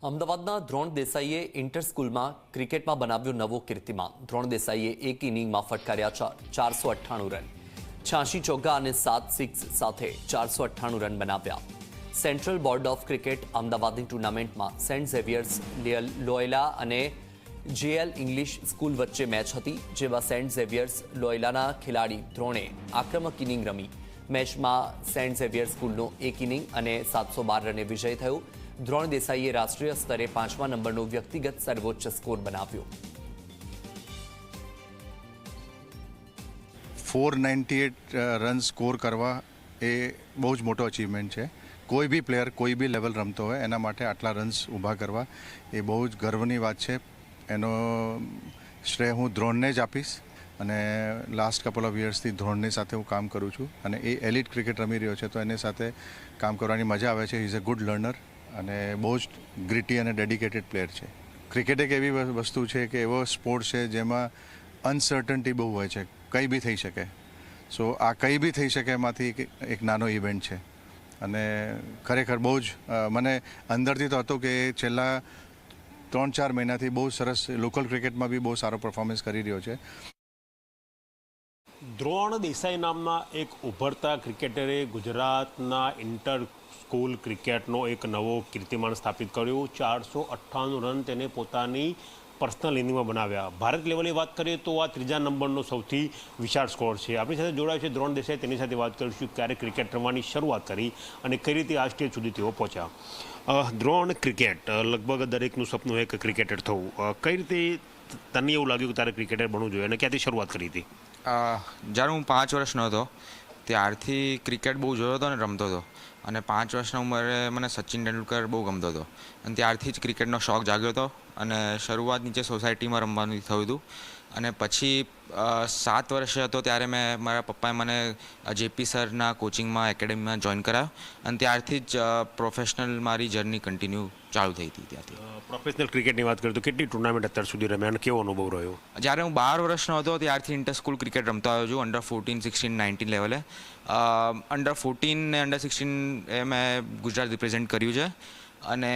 અમદાવાદના દ્રોણ દેસાઈએ ઇન્ટર સ્કૂલમાં ક્રિકેટમાં બનાવ્યો નવો કીર્તિમાન। દ્રોણ દેસાઈએ એક ઇનિંગમાં ફટકાર્યા 498 રન, 86 ચોગ્ગા અને 7 સિક્સ સાથે 498 રન બનાવ્યા। સેન્ટ્રલ બોર્ડ ઓફ ક્રિકેટ અમદાવાદની ટુર્નામેન્ટમાં સેન્ટ ઝેવિયર્સ લોયલા અને જેએલ ઇંગ્લિશ સ્કૂલ વચ્ચે મેચ હતી, જેમાં સેન્ટ ઝેવિયર્સ લોયલાના ખેલાડી દ્રોણે આક્રમક ઇનિંગ રમી। મેચમાં સેન્ટ ઝેવિયર સ્કૂલનો એક ઇનિંગ અને 712 રને વિજય થયો। દ્રોણ દેસાઈએ રાષ્ટ્રીય સ્તરે 5મા નંબરનો વ્યક્તિગત સર્વોચ્ચ સ્કોર બનાવ્યો। 498 રન સ્કોર કરવા એ બહુ જ મોટો અચીવમેન્ટ છે। કોઈ બી પ્લેયર કોઈ બી લેવલ રમતો હોય એના માટે આટલા રન્સ ઊભા કરવા એ બહુ જ ગર્વની વાત છે। એનો શ્રેય હું દ્રોણને જ આપીશ અને લાસ્ટ કપલ ઓફ યર્સથી દ્રોણની સાથે હું કામ કરું છું અને એ એલિટ ક્રિકેટ રમી રહ્યો છે, તો એની સાથે કામ કરવાની મજા આવે છે। ઇઝ અ ગુડ લર્નર અને બહુ જ ગ્રીટી અને ડેડિકેટેડ પ્લેયર છે। ક્રિકેટ એક એવી વસ્તુ છે કે એવો સ્પોર્ટ છે જેમાં અનસર્ટનિટી બહુ હોય છે, કંઈ બી થઈ શકે। સો આ કંઈ બી થઈ શકે એમાંથી એક નાનો ઇવેન્ટ છે અને ખરેખર બહુ જ મને અંદરથી તો હતું કે છેલ્લા 3-4 મહિનાથી બહુ સરસ લોકલ ક્રિકેટમાં બી બહુ સારો પરફોર્મન્સ કરી રહ્યો છે। દ્રોણ દેસાઈ નામના એક ઉભરતા ક્રિકેટરે ગુજરાતના ઇન્ટર સ્કૂલ ક્રિકેટનો એક નવો કીર્તિમાન સ્થાપિત કર્યો। 498 રન તેને પોતાની પર્સનલ ઇનિંગમાં બનાવ્યા। ભારત લેવલે વાત કરીએ તો આ 3જા નંબરનો સૌથી વિશાળ સ્કોર છે। આપણી સાથે જોડાય છે દ્રોણ દેસાઈ, તેની સાથે વાત કરીશું ક્યારે ક્રિકેટ રમવાની શરૂઆત કરી અને કઈ રીતે આ સ્ટેજ સુધી તેઓ પહોંચ્યા। દ્રોણ, ક્રિકેટ લગભગ દરેકનું સપનું હોય કે ક્રિકેટર થવું, કઈ રીતે તને એવું લાગ્યું કે તારે ક્રિકેટર બનવું જોઈએ અને ક્યાંથી શરૂઆત કરી હતી? જ્યારે હું 5 વર્ષનો હતો ત્યારથી ક્રિકેટ બહુ જોયો હતો ને રમતો હતો, અને 5 વર્ષની ઉંમરે મને સચિન તેંડુલકર બહુ ગમતો હતો અને ત્યારથી જ ક્રિકેટનો શોખ જાગ્યો હતો અને શરૂઆત નીચે સોસાયટીમાં રમવાનું થયું હતું। અને પછી 7 વર્ષે હતો ત્યારે મારા પપ્પાએ મને જેપી સરના કોચિંગમાં એકેડેમીમાં જોઈન કરાયો અને ત્યારથી જ પ્રોફેશનલ મારી જર્ની કન્ટિન્યુ ચાલુ થઈ હતી। ત્યાંથી પ્રોફેશનલ ક્રિકેટની વાત કરીએ તો કેટલી ટુર્નામેન્ટ અત્યાર સુધી રમ્યા અને કેવો અનુભવ રહ્યો? જ્યારે હું 12 વર્ષનો હતો ત્યારથી ઇન્ટર સ્કૂલ ક્રિકેટ રમતો આવ્યો છું, અંડર 14, 16, 19 લેવલે। અંડર 14 ને અંડર 16 એ મેં ગુજરાત રિપ્રેઝેન્ટ કર્યું છે અને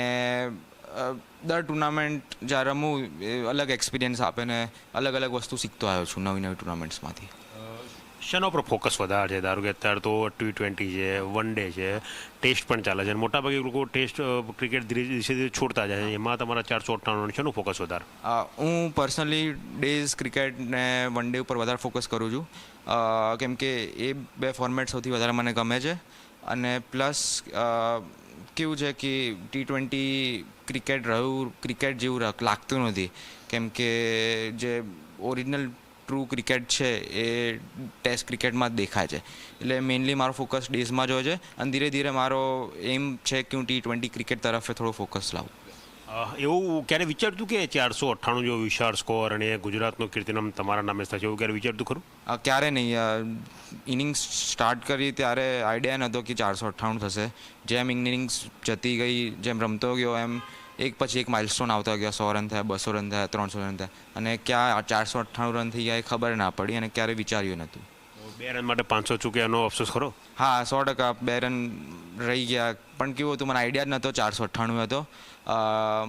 દર ટુર્નામેન્ટ જ્યારે રમું એ અલગ એક્સપિરિયન્સ આપે ને અલગ અલગ વસ્તુ શીખતો આવ્યો છું નવી ટુર્નામેન્ટ્સમાંથી। શેના ઉપર ફોકસ વધારે છે? ધારો કે અત્યારે તો T20 છે, વન ડે છે, ટેસ્ટ પણ ચાલે છે અને મોટાભાગે લોકો ટેસ્ટ ક્રિકેટ ધીરે ધીરે છોડતા જાય છે, એમાં તમારા 498 રન શેનું ફોકસ વધારે? હું પર્સનલી ડેઝ ક્રિકેટ ને વન ડે ઉપર વધારે ફોકસ કરું છું, કેમ કે એ બે ફોર્મેટ સૌથી વધારે મને ગમે છે અને પ્લસ કેવું છે કે T20 ક્રિકેટ જેવું લાગતું નથી, કેમ કે જે ઓરિજિનલ ટ્રુ ક્રિકેટ છે એ ટેસ્ટ ક્રિકેટમાં જ દેખાય છે। એટલે મેઇનલી મારો ફોકસ ડેઝમાં જ હોય છે અને ધીરે ધીરે મારો એમ છે કે હું T20 ક્રિકેટ તરફ થોડો ફોકસ લાવું। એવું ક્યારે વિચારતું કે 498 જેવો વિશાળ સ્કોર અને ગુજરાતનો કીર્તિનામ તમારા નામે થશે, એવું ક્યારે વિચારતું ખરું? ક્યારે નહીં। ઇનિંગ્સ સ્ટાર્ટ કરી ત્યારે આઈડિયા નહોતો કે 498 થશે। જેમ ઇનિંગ્સ જતી ગઈ, જેમ રમતો ગયો, એમ એક પછી એક માઇલસ્ટોન આવતા ગયા। 100 રન થયા, 200 રન થયા, 300 રન થયા અને ક્યાં 498 રન થઈ ગયા એ ખબર ના પડી અને ક્યારે વિચાર્યું નહોતું। 2 રન માટે 500 ચૂક્યા એનો અફસોસ ખરો? હા, 100%। 2 રન રહી ગયા, પણ કેવું હતું મને આઈડિયા જ નહોતો 498 હતો।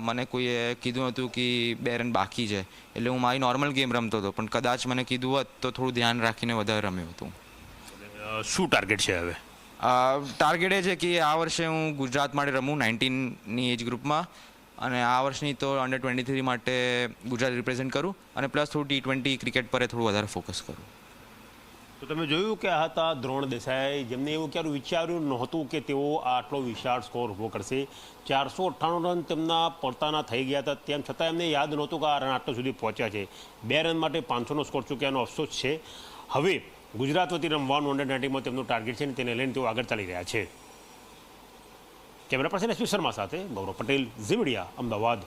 મને કોઈએ કીધું હતું કે 2 રન બાકી છે, એટલે હું મારી નોર્મલ ગેમ રમતો હતો, પણ કદાચ મને કીધું હોત તો થોડું ધ્યાન રાખીને વધારે રમ્યું હતું। શું ટાર્ગેટ છે હવે? ટાર્ગેટ એ છે કે આ વર્ષે હું ગુજરાત માટે રમું 19ની એજ ગ્રુપમાં અને આ વર્ષની તો અંડર 23 માટે ગુજરાત રિપ્રેઝેન્ટ કરું અને પ્લસ થોડું T20 ક્રિકેટ પર થોડું વધારે ફોકસ કરું। તો તમે જોયું કે આ હતા દ્રોણ દેસાઈ, જેમને એવું ક્યારેય વિચાર્યું નહોતું કે તેઓ આટલો વિશાળ સ્કોર ઊભો કરશે। 498 રન તેમના પોતાના થઈ ગયા હતા, તેમ છતાં એમને યાદ નહોતું કે આ રન આટલો સુધી પહોંચ્યા છે। 2 રન માટે 500નો સ્કોર ચૂક્યાનો અફસોસ છે। હવે ગુજરાત વતી રમવાનું અંડર 19માં તેમનું ટાર્ગેટ છે અને તેને લઈને તેઓ આગળ ચાલી રહ્યા છે। કેમેરા પર્સન SP શર્મા સાથે ગૌરવ પટેલ, ઝી મીડિયા, અમદાવાદ।